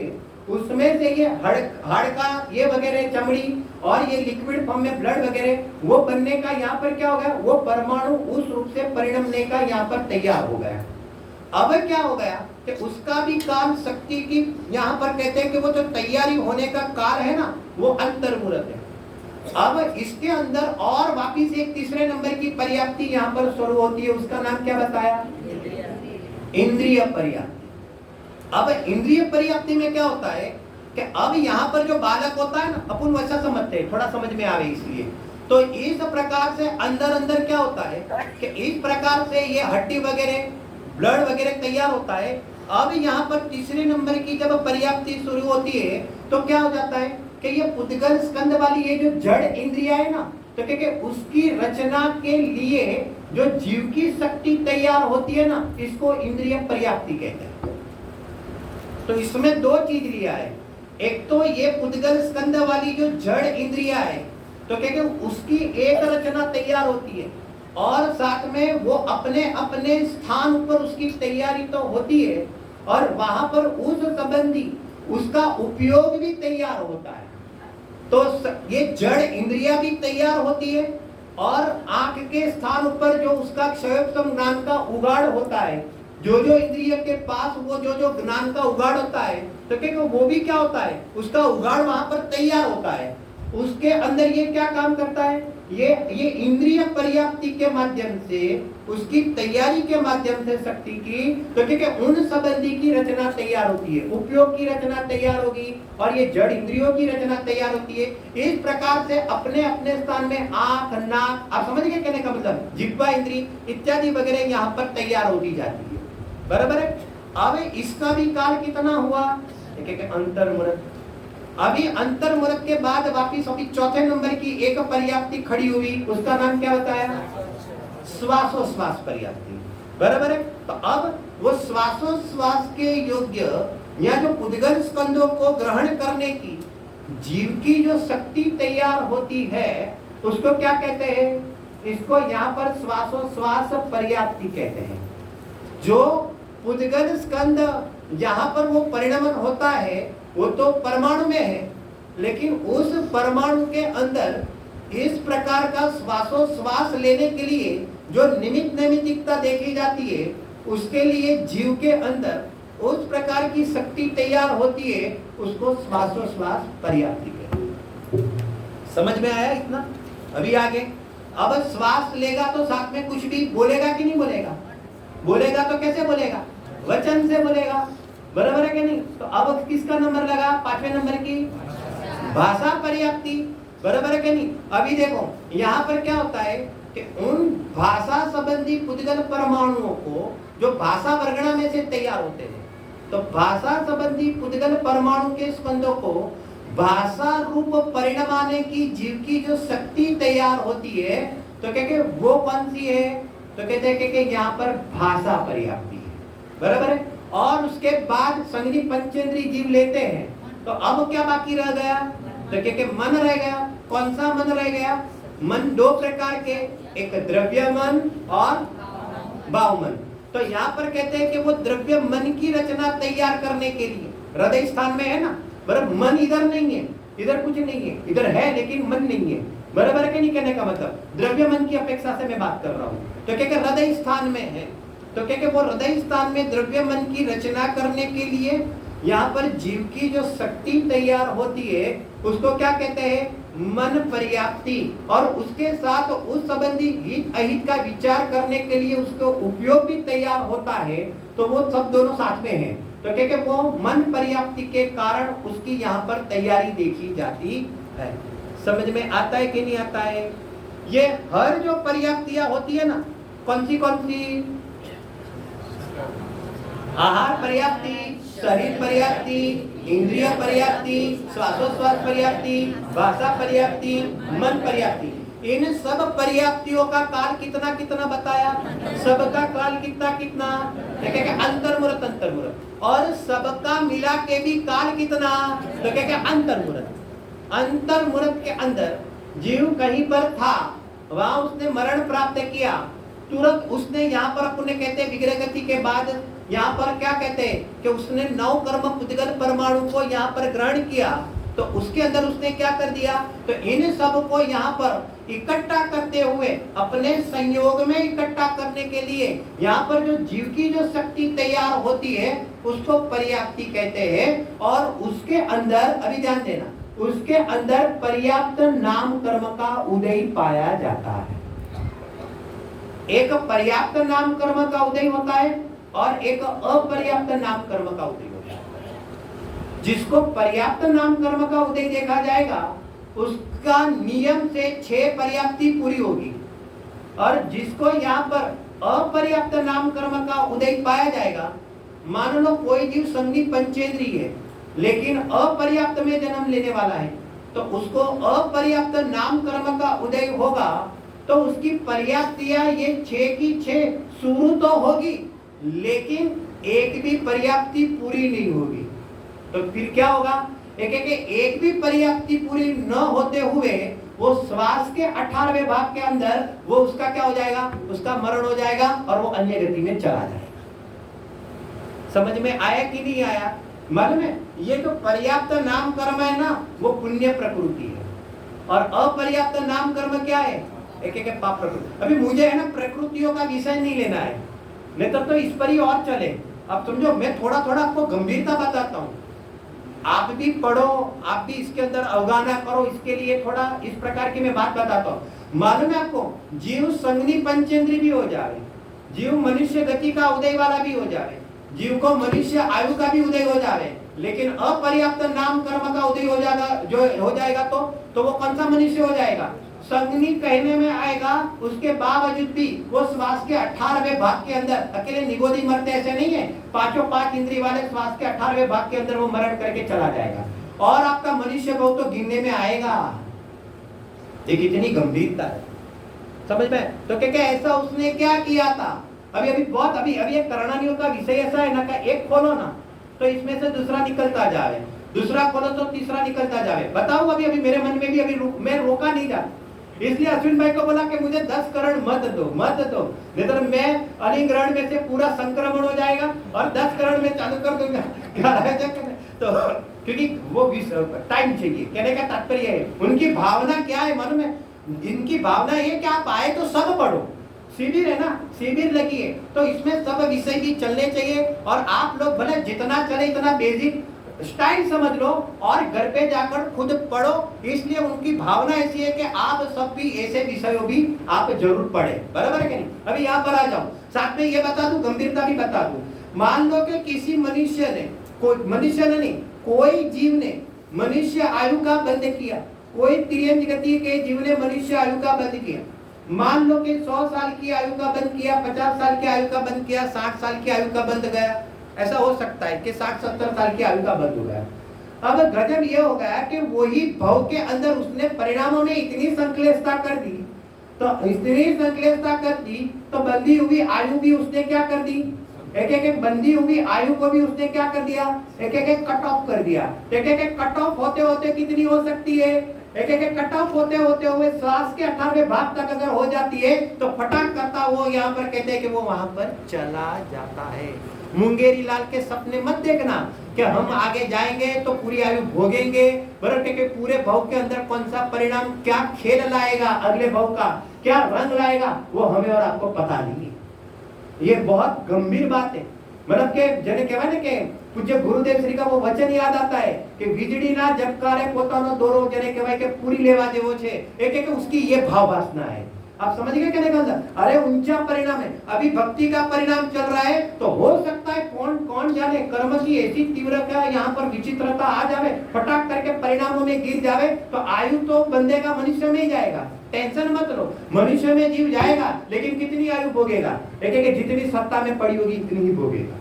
उसमें से ये हाड़का, ये वगैरह, चमड़ी और ये लिक्विड फॉर्म में ब्लड वगैरह वो बनने का यहाँ पर क्या हो गया? वो परमाणु उस रूप से परिणमने का यहाँ पर तैयार हो गया। अब क्या हो गया कि उसका भी काल शक्ति की यहाँ पर कहते हैं कि वो जो तैयारी होने का काल है ना, वो अंतर्मुहूर्त है। अब इसके अंदर और वापिस एक तीसरे नंबर की पर्याप्ति यहाँ पर शुरू होती है। उसका नाम क्या बताया? इंद्रिय पर्याप्ति। अब इंद्रिय पर्याप्ति में क्या होता है कि अब यहाँ पर जो बालक होता है ना, अपन वैसा समझते हैं, थोड़ा समझ में आवे इसलिए। तो इस प्रकार से अंदर अंदर क्या होता है कि इस प्रकार से ये हड्डी वगैरह, ब्लड वगैरह तैयार होता है। अब यहाँ पर तीसरे नंबर की जब पर्याप्ति शुरू होती है तो क्या हो जाता है कि ये पुद्गल स्कंद वाली ये जो जड़ इंद्रिया है ना, तो क्योंकि उसकी रचना के लिए जो जीव की शक्ति तैयार होती है ना, इसको इंद्रिय पर्याप्ति कहते हैं। तो इसमें दो चीज लिया है। एक तो ये पुद्गल स्कंद वाली जो जड़ इंद्रिया है, तो क्योंकि उसकी एक रचना तैयार होती है और साथ में वो अपने अपने स्थान पर उसकी तैयारी तो होती है और वहां पर उस संबंधी उसका उपयोग भी तैयार होता है। तो ये जड़ इंद्रिया भी तैयार होती है और आंख के स्थान पर जो उसका क्षयोत्तम ज्ञान का उगाड़ होता है, जो जो इंद्रिय के पास वो जो जो ज्ञान का उगाड़ होता है, तो क्योंकि वो भी क्या होता है? उसका उगाड़ वहां पर तैयार होता है उसके अंदर ये क्या काम करता है, ये इंद्रिय पर्याप्ति के माध्यम से, उसकी तैयारी के माध्यम से शक्ति की, तो ठीक है, उन संबंधी की रचना तैयार होती है, उपयोग की रचना तैयार होगी, और ये जड़ इंद्रियों की रचना तैयार होती है। इस प्रकार से अपने अपने स्थान में आंख, नाक, आप समझ गए कहने का मतलब, जिह्वा इंद्री इत्यादि वगैरह यहाँ पर तैयार होती जाती है, बराबर है। अब इसका भी काल कितना हुआ, अंतर्मुहूर्त। अभी अंतर्मुहूर्त के बाद वापिस अभी चौथे नंबर की एक पर्याप्ति खड़ी हुई, उसका नाम क्या बताया, श्वासोश्वास पर्याप्ति, बराबर है। तो अब वो श्वासोश्वास के योग्य या जो उद्गल स्कंदों को ग्रहण करने की जीव की जो शक्ति तैयार होती है, उसको क्या कहते हैं, इसको यहाँ पर श्वासोश्वास पर्याप्ति कहते हैं। जो उद्गल स्कंद यहाँ पर वो परिणमन होता है, वो तो परमाणु में है, लेकिन उस परमाणु के अंदर इस प्रकार का श्वासोश्वास लेने के लिए जो निमित्त नैमित्तिकता देखी जाती है, उसके लिए जीव के अंदर उस प्रकार की शक्ति तैयार होती है, उसको श्वासोश्वास पर्याप्ति कहते हैं। समझ में आया इतना? अभी आगे, अब श्वास लेगा तो साथ में कुछ भी बोलेगा कि नहीं बोलेगा, बोलेगा तो कैसे बोलेगा, वचन से बोलेगा, बराबर है कि नहीं। तो अब किसका नंबर लगा, पांचवें नंबर की भाषा पर्याप्ति, बराबर है कि नहीं। अभी देखो यहाँ पर क्या होता है कि उन भाषा संबंधी पुद्गल परमाणुओं को जो भाषा वर्गणा में से तैयार होते हैं, तो भाषा संबंधी पुद्गल परमाणु के स्कंदों को भाषा रूप परिणमाने की जीव की जो शक्ति तैयार होती है, तो कहते वो कौन सी है, तो कहते हैं कि यहाँ पर भाषा पर्याप्ति है, बराबर है। और उसके बाद संज्ञी पंचेंद्रीय जीव लेते हैं, तो अब क्या बाकी रह गया, तो कहते मन रह गया। कौन सा मन रह गया, मन दो प्रकार के, एक द्रव्य मन और भाव मन। तो यहाँ पर कहते हैं कि वो द्रव्य मन की रचना तैयार करने के लिए हृदय स्थान में है ना, बराबर। मन इधर नहीं है, इधर कुछ नहीं है, इधर है लेकिन मन नहीं है, बराबर है नहीं। कहने का मतलब द्रव्य मन की अपेक्षा से मैं बात कर रहा हूँ। तो क्या हृदय स्थान में है, तो क्या वो हृदय स्थान में द्रव्य मन की रचना करने के लिए यहाँ पर जीव की जो शक्ति तैयार होती है, उसको क्या कहते हैं, मन पर्याप्ति। और उसके साथ उस संबंधी हित अहित का विचार करने के लिए उसको उपयोग भी तैयार होता है, तो वो सब दोनों साथ में है। तो क्या वो मन पर्याप्ति के कारण उसकी यहाँ पर तैयारी देखी जाती है। समझ में आता है कि नहीं आता है? ये हर जो पर्याप्तियां होती है ना, कौन सी, आहार पर्याप्ति, शरीर पर्याप्ति, इंद्रिय पर्याप्ति, श्वासोश्वास पर्याप्ति, भाषा पर्याप्ति, मन पर्याप्ति, इन सब पर्याप्तियों का काल कितना कितना बताया, सबका काल कितना कितना, अंतर्मुहूर्त, और सबका मिला के भी काल कितना, तो क्या अंतर्मुहूर्त। अंतर्मुहूर्त के अंदर जीव कहीं पर था, वहां उसने मरण प्राप्त किया, तुरंत उसने यहाँ पर अपने कहते हैं विग्रह गति के बाद यहाँ पर क्या कहते हैं कि उसने 9 कर्म पुद्गल परमाणु को यहाँ पर ग्रहण किया। तो उसके अंदर उसने क्या कर दिया, तो इन सब को यहाँ पर इकट्ठा करते हुए अपने संयोग में इकट्ठा करने के लिए यहाँ पर जो जीव की जो शक्ति तैयार होती है, उसको पर्याप्ति कहते हैं। और उसके अंदर अभी ध्यान देना, उसके अंदर पर्याप्त नाम कर्म का उदय पाया जाता है। एक पर्याप्त नाम कर्म का उदय होता है और एक अपर्याप्त नाम कर्म का उदय होता है। जिसको पर्याप्त नाम कर्म का उदय देखा जाएगा, उसका नियम से 6 पर्याप्ति पूरी होगी। और जिसको यहाँ पर अपर्याप्त नाम कर्म का उदय पाया जाएगा, मान लो कोई जीव संज्ञी पंचेंद्रिय है लेकिन अपर्याप्त में जन्म लेने वाला है, तो उसको अपर्याप्त नाम कर्म का उदय होगा, तो उसकी पर्याप्तियां ये 6 की 6 शुरू तो होगी, लेकिन एक भी पर्याप्ति पूरी नहीं होगी। तो फिर क्या होगा, एक भी पर्याप्ति पूरी न होते हुए वो श्वास के 18वें भाग के अंदर वो उसका क्या हो जाएगा, उसका मरण हो जाएगा और वो अन्य गति में चला जाएगा। समझ में आया कि नहीं आया? मालूम है, ये जो पर्याप्त नाम कर्म है ना, वो पुण्य प्रकृति है, और अपर्याप्त नाम कर्म क्या है, एक पाप प्रकृति। अभी मुझे है ना प्रकृतियों का विषय नहीं लेना है, नहीं तो इस पर ही और चले। अब समझो, मैं थोड़ा थोड़ा आपको गंभीरता बताता हूँ, आप भी पढ़ो, आप भी इसके अंदर अवगाहना करो। इसके लिए थोड़ा इस प्रकार की मैं बात बताता हूँ। मालूम है आपको, जीव संगनी पंचेंद्री भी हो जाए, जीव मनुष्य गति का उदय वाला भी हो जाए, जीव को मनुष्य आयु का भी उदय हो जाए, लेकिन अपर्याप्त नाम कर्म का उदय हो जाएगा, जो हो जाएगा तो वो कौन सा मनुष्य हो जाएगा? संगनी कहने में आएगा, उसके बावजूद भी वो श्वास के 18वें भाग के अंदर अकेले निगोदी मरते ऐसे नहीं है, पांचों 5 इंद्रिय वाले श्वास के 18वें भाग के अंदर वो मरण करके चला जाएगा और आपका मनुष्य भाव तो गिनने में आएगा। ये कितनी गंभीरता है, समझ में? तो क्या ऐसा उसने क्या किया था? अभी एक करणानियों का विषय ऐसा है ना कि एक खोलो ना तो इसमें से दूसरा निकलता जाए, दूसरा खोलो तो तीसरा निकलता जाए। बताओ अभी मेरे मन में भी मैं रोका नहीं जा, इसलिए अश्विन भाई को बोला कि मुझे 10 करोड़ मत दो, नहीं तो मैं अलिंग में से पूरा संक्रमण हो जाएगा और 10 करोड़ में चालू कर दूंगा। तो क्योंकि वो टाइम चाहिए, कहने का तात्पर्य है उनकी भावना क्या है मन में, इनकी भावना ये कि आप आए तो सब पढ़ो, शिविर है ना, शिविर लगी है तो इसमें सब विषय भी चलने चाहिए और आप लोग भले जितना चले इतना बेसिक स्टाइल समझ लो और घर पे जाकर खुद पढ़ो। इसलिए उनकी भावना ऐसी है कि आप सब भी ऐसे विषयों भी आप जरूर पढ़े, बराबर है कि नहीं? अभी यहाँ पर आ जाओ, साथ में ये बता दूं, गंभीरता भी बता दूं। मान लो कि किसी मनुष्य ने, कोई जीव ने मनुष्य आयु का बंद किया, कोई तिर्यंज गति के जीव ने मनुष्य आयु का बंद किया। मान लो कि 100 साल की आयु का बंद किया, 50 साल की आयु का बंद किया, 60 साल की आयु का बंद गया। ऐसा हो सकता है कि 60-70 साल की आयु का बंद हो गया। अब गजब ये हो गया कि वही भव के अंदर उसने परिणामों में इतनी संकलेशता कर दी, तो बंदी हुई आयु भी उसने क्या कर दी, एक बंदी हुई आयु को भी उसने क्या कर दिया, एक कट ऑफ कर दिया। एक कट ऑफ होते होते कितनी हो सकती है, एक कट ऑफ होते हुए श्वास के 18वें भाग तक अगर हो जाती है तो फटाक करता वो यहाँ पर कहते हैं कि वो वहां पर चला जाता है। मुंगेरी लाल के सपने मत देखना कि हम आगे जाएंगे तो पूरी आयु भोगेंगे, बरटे के पूरे भव के अंदर कौन सा परिणाम क्या खेल लाएगा, अगले भव का क्या रंग लाएगा, वो हमें और आपको पता नहीं। ये बहुत गंभीर बात है। मतलब के जने कहवाय ने के पूज्य गुरुदेव श्री का वो वचन याद आता है कि વીજળી ના ઝબકારે પોતાનો દોરો જેને કહેવાય કે પૂરી લેવા જેવો છે, एक उसकी ये भाव वासना है। आप समझ गए कहने का मतलब? अरे ऊंचा परिणाम है, अभी भक्ति का परिणाम चल रहा है तो हो सकता है कौन जाने कर्म की ऐसी तीव्रता यहाँ पर विचित्रता आ जावे, फटाक करके परिणामों में गिर जावे तो आयु तो बंदे का मनुष्य में ही जाएगा। टेंशन मत लो, मनुष्य में जीव जाएगा लेकिन कितनी आयु भोगेगा, एक जितनी सत्ता में पड़ी होगी इतनी ही भोगेगा।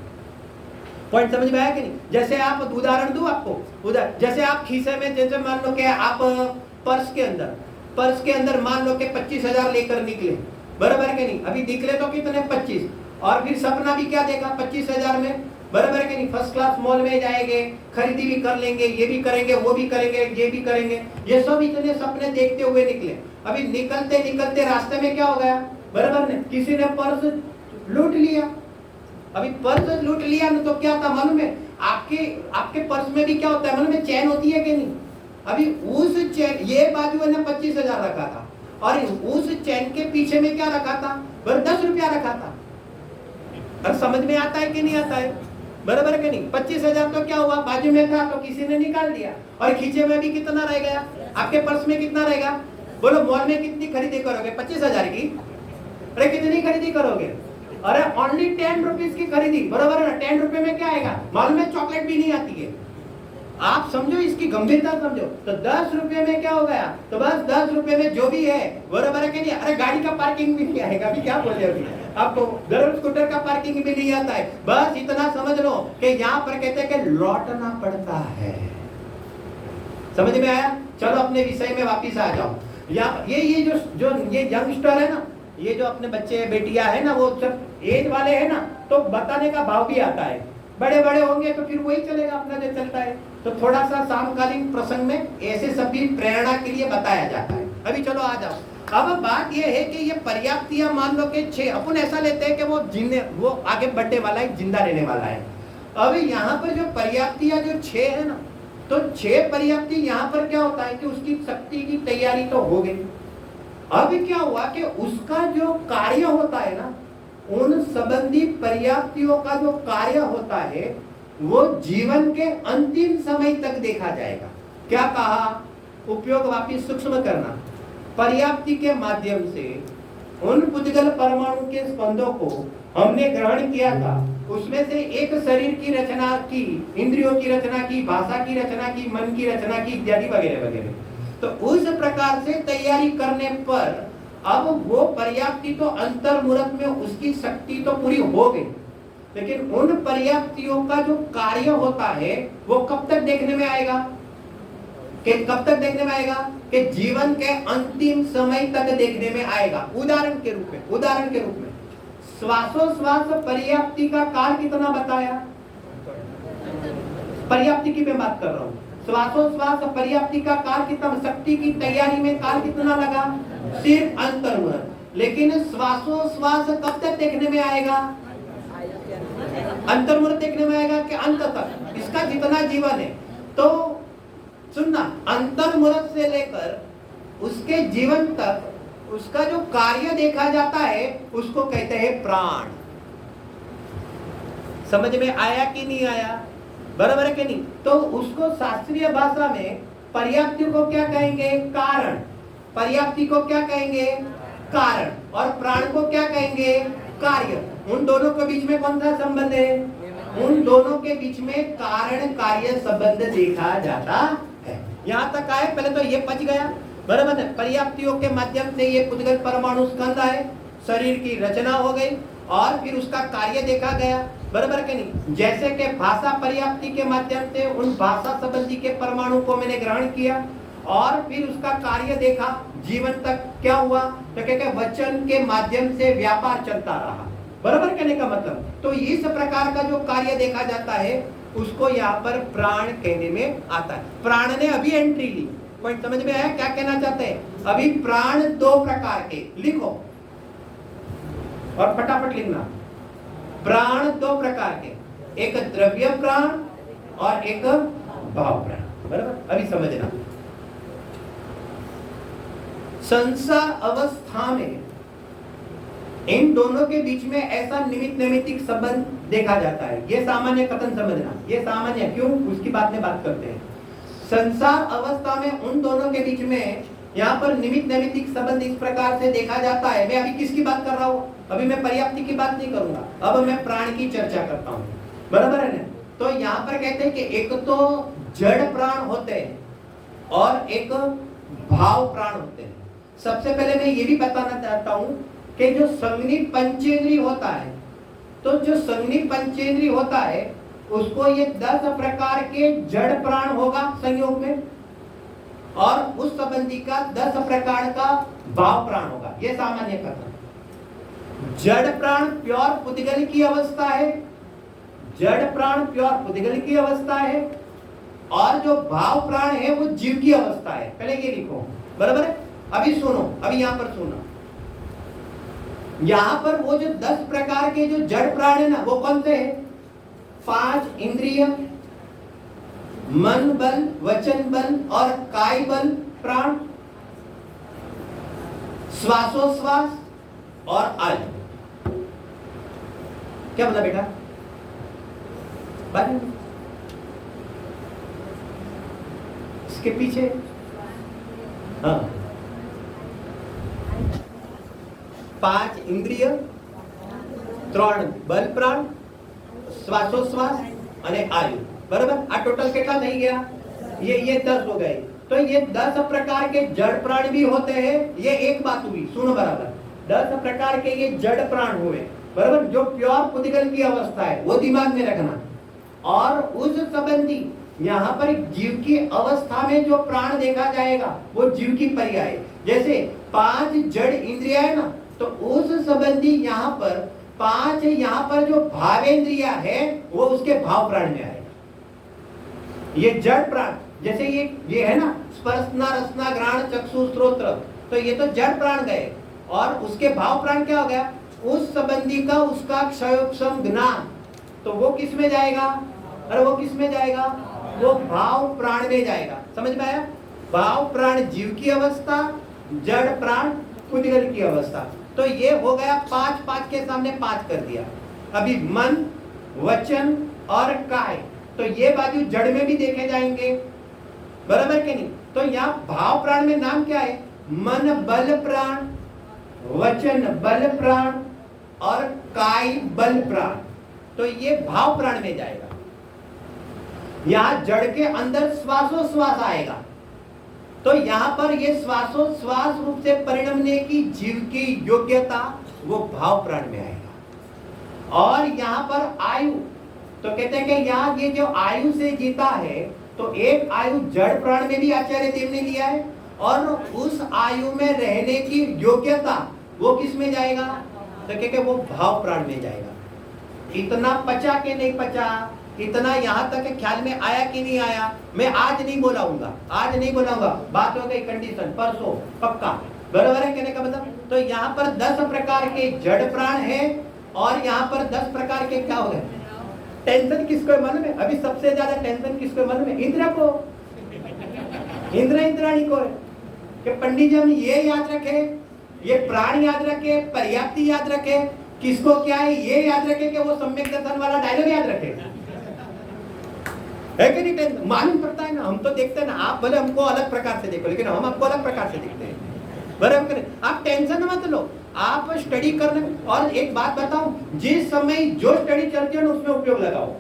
पॉइंट समझ में आया कि नहीं? जैसे आप उदाहरण दूं आपको, जैसे आप खीसे में, जैसे मान लो कि आप पर्स के अंदर मान लो कि 25,000 लेकर निकले, बराबर के नहीं? अभी निकले तो कितने 25, और फिर सपना भी क्या देखा 25,000 में, बराबर के नहीं? फर्स्ट क्लास मॉल में जाएंगे, खरीदी भी कर लेंगे, ये भी करेंगे, वो भी करेंगे, ये भी करेंगे, ये सब इतने सपने देखते हुए निकले। अभी निकलते निकलते रास्ते में क्या हो गया, बराबर ने किसी ने पर्स लूट लिया। अभी पर्स लूट लिया ना तो क्या था मालूम है? आपके पर्स में भी क्या होता है मालूम है? चैन होती है कि नहीं? अभी उस चैन, ये बाजू ने 25,000 रखा था और उस चैन के पीछे में क्या रखा था, 10 रुपया रखा था। और समझ में आता है कि नहीं आता है, बराबर के नहीं? 25,000 तो क्या हुआ, बाजू में था तो किसी ने निकाल दिया, और खींचे में भी कितना रह गया, आपके पर्स में कितना रहेगा? बोलो मॉल में कितनी खरीदी करोगे 25,000 की? अरे कितनी खरीदी करोगे? अरे ओनली 10 रुपीज की खरीदी, बराबर है ना? 10 रुपए में क्या आएगा मालूम है? चॉकलेट भी नहीं आती है। आप समझो इसकी गंभीरता समझो। तो 10 रुपए में क्या हो गया, तो बस 10 रुपए में जो भी है, बराबर है कि नहीं? अरे गाड़ी का पार्किंग भी नहीं आएगा, अभी क्या बोले, अभी आपको घर स्कूटर का पार्किंग भी नहीं आता है। बस इतना समझ लो कि यहाँ पर कहते हैं कि लौटना पड़ता है। समझ में आया? चलो अपने विषय में वापिस आ जाओ। ये जो यंगस्टर है ना, ये जो अपने बच्चे बेटियां है ना, वो सब एज वाले है ना, तो बताने का भाव भी आता है। बड़े बड़े होंगे तो फिर वही चलेगा अपना जो चलता है। तो थोड़ा सा समकालीन प्रसंग में ऐसे सभी प्रेरणा के लिए बताया जाता है। अभी चलो आ जाओ। अब बात ये है कि ये पर्याप्तियां मान लो कि 6, अपन ऐसा लेते हैं कि वो आगे बढ़ने वाला है, जिंदा रहने वाला है। अब यहाँ पर जो पर्याप्तियां जो 6 है ना, तो 6 पर्याप्ति यहाँ पर क्या होता है कि उसकी शक्ति की तैयारी तो हो गई। अब क्या हुआ कि उसका जो कार्य होता है ना, उन संबंधी पर्याप्तियों का जो कार्य होता है वो जीवन के अंतिम समय तक देखा जाएगा। क्या कहा? उपयोग वापिस सूक्ष्म करना। पर्याप्ति के माध्यम से उन पुद्गल परमाणु के स्पंदों को हमने ग्रहण किया था, उसमें से एक शरीर की रचना की, इंद्रियों की रचना की, भाषा की रचना की, मन की रचना की, इत्यादि वगैरह वगैरह। तो उस प्रकार से तैयारी करने पर अब वो पर्याप्ति तो अंतर्मुहूर्त में उसकी शक्ति तो पूरी हो गई, लेकिन उन पर्याप्तियों का जो कार्य होता है वो कब तक देखने में आएगा? कि कब तक देखने में आएगा? कि जीवन के अंतिम समय तक देखने में आएगा। उदाहरण के रूप में श्वासोश्वास पर्याप्ति का काल कितना बताया? पर्याप्ति की मैं बात कर रहा हूँ। श्वासोश्वास पर्याप्ति का काल कितना? शक्ति की तैयारी में काल कितना लगा? सिर्फ अंतर्मुहूर्त। लेकिन श्वासोश्वास कब तक देखने में आएगा? अंतर्मुहूर्त देखने में आएगा कि अंत तक इसका जितना जीवन है। तो सुनना, अंतर्मुहूर्त से लेकर उसके जीवन तक उसका जो कार्य देखा जाता है उसको कहते हैं प्राण। समझ में आया कि नहीं आया? बराबर है कि नहीं? तो उसको शास्त्रीय भाषा में पर्याप्ति को क्या कहेंगे? कारण। पर्याप्ति को क्या कहेंगे? कारण। और प्राण को क्या कहेंगे? कार्य। उन दोनों के बीच में कौन सा संबंध है? उन दोनों के बीच में कारण कार्य संबंध देखा जाता है। यहाँ तक आए, पहले तो ये पच गया, बराबर है। पर्याप्तियों के माध्यम से ये पुद्गल परमाणु स्कंद आए, शरीर की रचना हो गई और फिर उसका कार्य देखा गया, बराबर के नहीं? जैसे कि भाषा पर्याप्ति के माध्यम से उन भाषा संबंधी के परमाणु को मैंने ग्रहण किया और फिर उसका कार्य देखा, जीवन तक क्या हुआ? तो क्या वचन के माध्यम से व्यापार चलता रहा, बराबर कहने का मतलब। तो इस प्रकार का जो कार्य देखा जाता है उसको यहाँ पर प्राण कहने में आता है। प्राण ने अभी एंट्री ली, पॉइंट समझ में आया क्या कहना चाहते हैं? अभी प्राण दो प्रकार के, लिखो और फटाफट लिखना। प्राण दो प्रकार के, एक द्रव्य प्राण और एक भाव प्राण, बराबर? अभी समझना। संसार अवस्था में इन दोनों के बीच में ऐसा निमित्त नैमित्तिक संबंध देखा जाता है। ये सामान्य कथन समझना, ये सामान्य क्यों, उसकी बात में बात करते हैं। संसार अवस्था में उन दोनों के बीच में यहाँ पर निमित्त नैमित्तिक संबंध इस प्रकार से देखा जाता है। मैं अभी किसकी बात कर रहा हूँ? अभी मैं पर्याप्ति की बात नहीं करूंगा, अब मैं प्राण की चर्चा करता हूँ, बराबर है ना? तो यहाँ पर कहते हैं कि एक तो जड़ प्राण होते हैं और एक भाव प्राण होते हैं। सबसे पहले मैं ये भी बताना चाहता हूँ कि जो संज्ञी पंचेंद्रिय होता है, तो जो संज्ञी पंचेंद्रिय होता है उसको ये 10 प्रकार के जड़ प्राण होगा संयोग में, और उस संबंधी का 10 प्रकार का भाव प्राण होगा। ये सामान्य कथन। जड़ प्राण प्योर पुद्गल की अवस्था है, जड़ प्राण प्योर पुद्गल की अवस्था है, और जो भाव प्राण है वो जीव की अवस्था है। पहले ये लिखो, बराबर है? अभी सुनो, अभी यहां पर सुनो। यहां पर वो जो 10 प्रकार के जो जड़ प्राण है ना, वो कौन से है? 5 इंद्रिय, मन बल, वचन बल और काय बल प्राण, श्वासोश्वास और आयु। क्या बोला बेटा? बात इसके पीछे, हाँ, 5 इंद्रिय, 3 बल प्राण, श्वासोश्वास અને आयु, बराबर? आ टोटल कितना नहीं गया? ये 10 हो गए। तो ये 10 प्रकार के जड़ प्राण भी होते हैं। ये एक बात हुई, सुनो बराबर। 10 प्रकार के ये जड़ प्राण हुए, बराबर? जो प्योर पुद्गल की अवस्था है वो दिमाग में रखना। और उस संबंधी यहाँ पर जीव की अवस्था में जो प्राण देखा जाएगा वो जीव की पर्याय है। जैसे 5 जड़ इंद्रिया है ना, तो उस संबंधी यहाँ पर 5 यहाँ पर जो भावेंद्रिया है वो उसके भाव प्राण में आएगा। ये जड़ प्राण, जैसे ये है ना, स्पर्शना रसना घ्राण चक्षु श्रोत्र, तो ये तो जड़ प्राण गए। और उसके भाव प्राण क्या हो गया? उस संबंधी का उसका क्षयोक्षम ज्ञान, तो वो किस में जाएगा? अरे वो किस में जाएगा? वो भाव प्राण में जाएगा। समझ में आया? भाव प्राण जीव की अवस्था, जड़ प्राण पुद्गल की अवस्था। तो ये हो गया 5 के सामने 5 कर दिया। अभी मन, वचन, और काय, तो ये बाजू जड़ में भी देखे जाएंगे, बराबर के नहीं। तो यहाँ भाव प्राण में नाम क्या है? मन बल प्राण, वचन बल प्राण और काय बल प्राण। तो ये भाव प्राण में जाएगा। यहां जड़ के अंदर श्वासोश्वास आएगा, तो यहां पर ये श्वासोश्वास रूप से परिणमने की जीव की योग्यता वो भाव प्राण में आएगा। और यहां पर आयु, तो कहते हैं कि यहाँ ये जो आयु से जीता है, तो एक आयु जड़ प्राण में भी आचार्य देव ने लिया है, और उस आयु में रहने की योग्यता वो किस में जाएगा? तो कहते वो भाव प्राण में जाएगा। इतना पचा के नहीं पचा, इतना यहाँ तक ख्याल में आया कि नहीं आया, मैं आज नहीं बोलाऊंगा, आज नहीं बोलाऊंगा, बात हो गई कंडीशन, परसों पक्का, बराबर है कहने का मतलब। तो यहाँ पर 10 प्रकार के जड़ प्राण है, और यहाँ पर 10 प्रकार के क्या हो गए? टेंशन किसको मन में? अभी सबसे ज्यादा टेंशन किसको मन में? इंद्र को, इंद्र इंद्राणी को। कि पंडित जी हम ये याद रखे, ये प्राण याद रखे, पर्याप्ति याद रखे, किसको क्या है ये याद रखे, कि वो सम्यक दर्शन वाला डायलॉग याद रखे, है कि नहीं? टेंशन मालूम पड़ता है ना, हम तो देखते हैं ना, आप भले हमको अलग प्रकार से देखो, लेकिन हम आपको अलग प्रकार से देखते हैं, बराबर। आप टेंशन मत लो, आप स्टडी करने। और एक बात बताऊं, जिस समय जो स्टडी चलती है ना उसमें उपयोग लगाओ।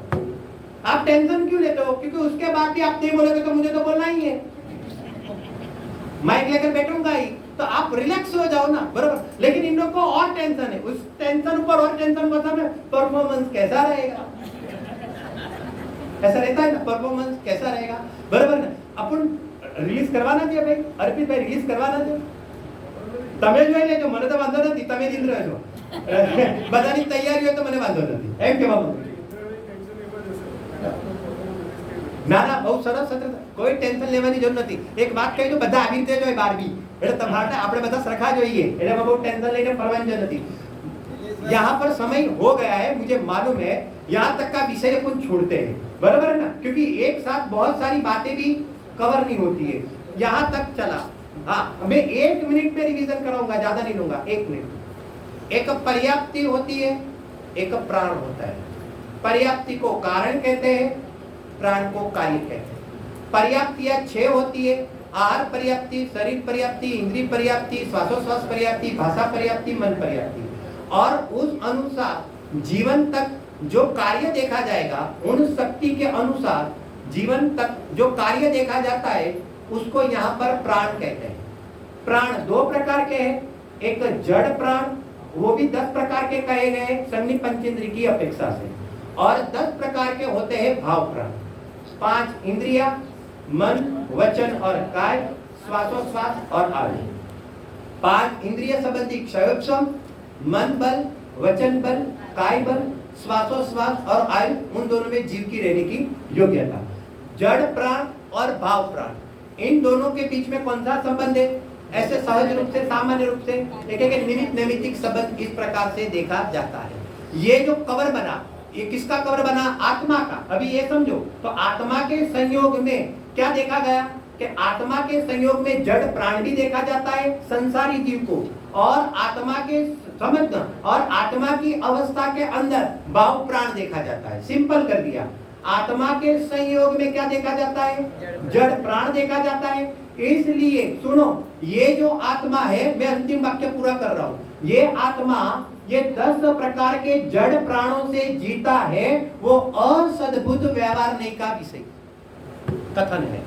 आप टेंशन क्यों लेते हो? क्योंकि उसके बाद भी आप नहीं बोलोगे तो मुझे तो बोलना ही है, माइक लेकर बैठूंगा ही, तो आप रिलैक्स हो जाओ ना, बराबर। लेकिन इन लोगों को और टेंशन है, उस टेंशन ऊपर और टेंशन बता में परफॉर्मेंस कैसा रहेगा, ऐसा रहता है ना, परफॉर्मेंस कैसा रहेगा, बराबर ना। अपन रिलीज करवाना चाहिए भाई, अर्पित भाई रिलीज करवाना चाहिए। તમે જોઈ લેજો, મને તો વાંધો નથી, તમે જ ઇન્દ્ર છો, બધાની તૈયારી હોય તો મને વાંધો નથી, એમ કહેવા માંગુ ના ના, બહુ સરસ સત્ર, કોઈ ટેન્શન લેવાની જરૂર નથી। એક વાત કહી દો, બધા આવી રીતે જ હોય 12મી, એટલે તમારે આપણે બધા સરખા જોઈએ, એટલે બહુ ટેન્શન લઈને ફરવાની જરૂર નથી। यहाँ पर समय हो गया है, मुझे मालूम है, यहाँ तक का विषय अपन छोड़ते हैं, बराबर है ना, क्योंकि एक साथ बहुत सारी बातें भी कवर नहीं होती है। यहाँ तक चला, हाँ मैं 1 मिनट में रिवीजन कराऊंगा, ज्यादा नहीं लूंगा, 1 मिनट। एक पर्याप्ति होती है, एक प्राण होता है। पर्याप्ति को कारण कहते हैं, प्राण को कार्य कहते हैं। पर्याप्तियां 6 होती है, आहार पर्याप्ति, शरीर पर्याप्ति, इंद्रिय पर्याप्ति, श्वासोश्वास पर्याप्ति, भाषा पर्याप्ति, मन पर्याप्ति। और उस अनुसार जीवन तक जो कार्य देखा जाएगा, उन शक्ति के अनुसार जीवन तक जो कार्य देखा जाता है, उसको यहाँ पर प्राण कहते हैं। प्राण 2 प्रकार के हैं, एक जड़ प्राण, वो भी 10 प्रकार के कहे गए संधि पंचेंद्रिय की अपेक्षा से, और 10 प्रकार के होते हैं भाव प्राण। 5 इंद्रिया, मन, वचन और काय, श्वासोश्वास और आयु। 5 इंद्रिय संबंधी क्षयोक्षम, मन बल, वचन बल, काय बल, श्वासोश्वास और आयु, उन दोनों में जीव की रहने की योग्यता। जड़ प्राण और भाव प्राण, इन दोनों के बीच में कौन सा संबंध है? ऐसे सहज रूप से, सामान्य रूप से एक निमित्त नैमित्तिक संबंध इस प्रकार से देखा जाता है। ये जो कवर बना, ये किसका कवर बना? आत्मा का। अभी ये समझो, तो आत्मा के संयोग में क्या देखा गया कि आत्मा के संयोग में जड़ प्राण भी देखा जाता है, संसारी जीव को, और आत्मा के समझना, और आत्मा की अवस्था के अंदर भाव प्राण देखा जाता है। सिंपल कर दिया। आत्मा के संयोग में क्या देखा जाता है? जड़ प्राण देखा जाता है। इसलिए सुनो, ये जो आत्मा है, मैं अंतिम वाक्य पूरा कर रहा हूं, ये आत्मा ये 10 प्रकार के जड़ प्राणों से जीता है, वो असद्भुत व्यवहार नहीं का विषय कथन है।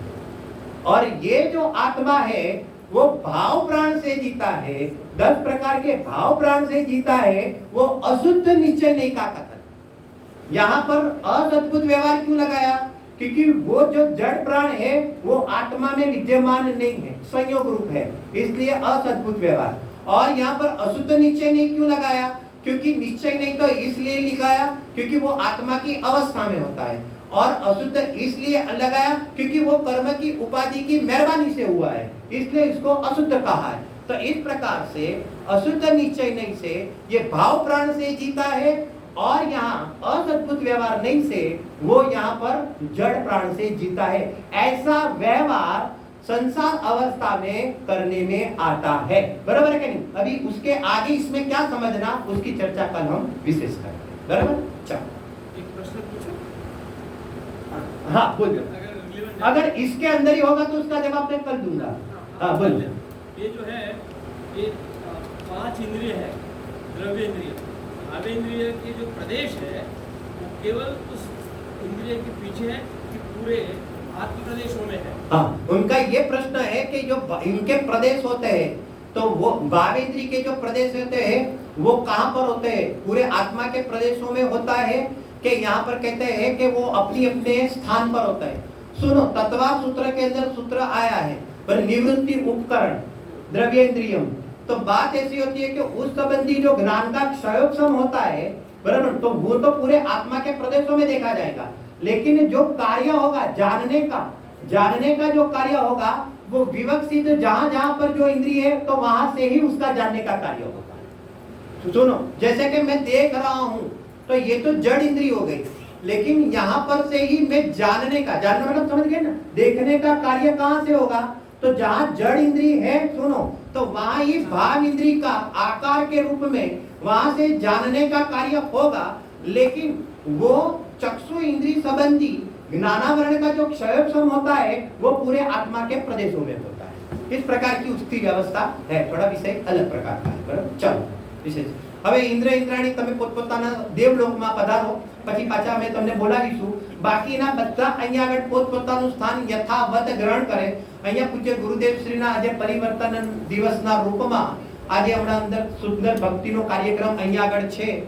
और ये जो आत्मा है वो भाव प्राण से जीता है, 10 प्रकार के भाव प्राण से जीता है, वो अशुद्ध निश्चय नहीं का कथन। यहाँ पर असद्भुत व्यवहार क्यों लगाया? क्योंकि वो जो जड़ प्राण है वो आत्मा में विद्यमान नहीं है, संयोग रूप है, इसलिए असद्भुत व्यवहार। और यहाँ पर अशुद्ध निश्चय नहीं क्यों लगाया? क्योंकि निश्चय नहीं तो इसलिए लगाया क्योंकि वो आत्मा की अवस्था में होता है, और अशुद्ध इसलिए लगाया क्योंकि वो कर्म की उपाधि की मेहरबानी से हुआ है, इसलिए इसको अशुद्ध कहा है। तो इस प्रकार से अशुद्ध निश्चय नहीं से ये भाव प्राण से जीता है, और यहाँ असद्भुत व्यवहार नहीं से वो यहाँ पर जड़ प्राण से जीता है। ऐसा व्यवहार संसार अवस्था में करने में आता है, बराबर है कि नहीं? अभी उसके आगे इसमें क्या समझना, उसकी चर्चा कल हम विशेष करेंगे, बराबर। चलो
एक प्रश्न पूछो।
हाँ बोल, अगर इसके अंदर ही होगा तो उसका जवाब मैं कल दूंगा। हाँ बोल।
ये जो है ये 5 इंद्रिय है, द्रव्य इंद्रिय, भाव इंद्रिय के जो प्रदेश है वो केवल उस इंद्रिय के पीछे है कि पूरे आत्म प्रदेशों में है।
हाँ, उनका ये प्रश्न है कि जो इनके प्रदेश होते हैं तो वो भाव इंद्रिय के जो प्रदेश होते हैं वो कहाँ पर होते हैं? पूरे आत्मा के प्रदेशों में होता है कि यहाँ पर कहते हैं कि वो अपनी अपने स्थान पर होता है। सुनो, तत्वा सूत्र के अंदर सूत्र आया है पर निवृत्ति उपकरण द्रव्य इंद्रियम, तो बात ऐसी होती है कि उस संबंधी जो ज्ञान का क्षयोक्षम होता है, बराबर, तो वो तो पूरे आत्मा के प्रदेशों में देखा जाएगा, लेकिन जो कार्य होगा जानने का जो कार्य होगा वो विवक्षित जहां जहां पर जो इंद्रिय है तो वहां से ही उसका जानने का कार्य होगा। तो सुनो, जैसे कि मैं देख रहा हूं तो ये तो जड़ इंद्रिय हो गई, लेकिन यहां पर से ही मैं जानने मतलब समझ गए ना, देखने का कार्य कहां से होगा? तो जहां जड़ इंद्रिय है, सुनो, तो वहां ही भाव इंद्रिय का आकार के रूप में वहां से जानने का कार्य होगा, लेकिन वो चक्षु इंद्रिय संबंधी ज्ञानावरण का जो क्षयोक्षम होता है वो पूरे आत्मा के प्रदेशों में होता है। इस प्रकार की उसकी व्यवस्था है, थोड़ा विषय अलग प्रकार का है, बराबर। चलो विशेष હવે ઇન્દ્ર ઇન્દ્રાણી તમે પોતપોતાના દેવલોકમાં પધારો, પછી પાછા અમે તમને બોલાવીશું। બાકીના બધા અહીંયા આગળ પોતપોતાનું સ્થાન યથાવત ગ્રહણ કરે। અહીંયા પૂજ્ય ગુરુદેવ શ્રીના આજે પરિવર્તન દિવસના રૂપમાં આજે હમણાં અંદર સુંદર ભક્તિનો કાર્યક્રમ અહીંયા આગળ છે।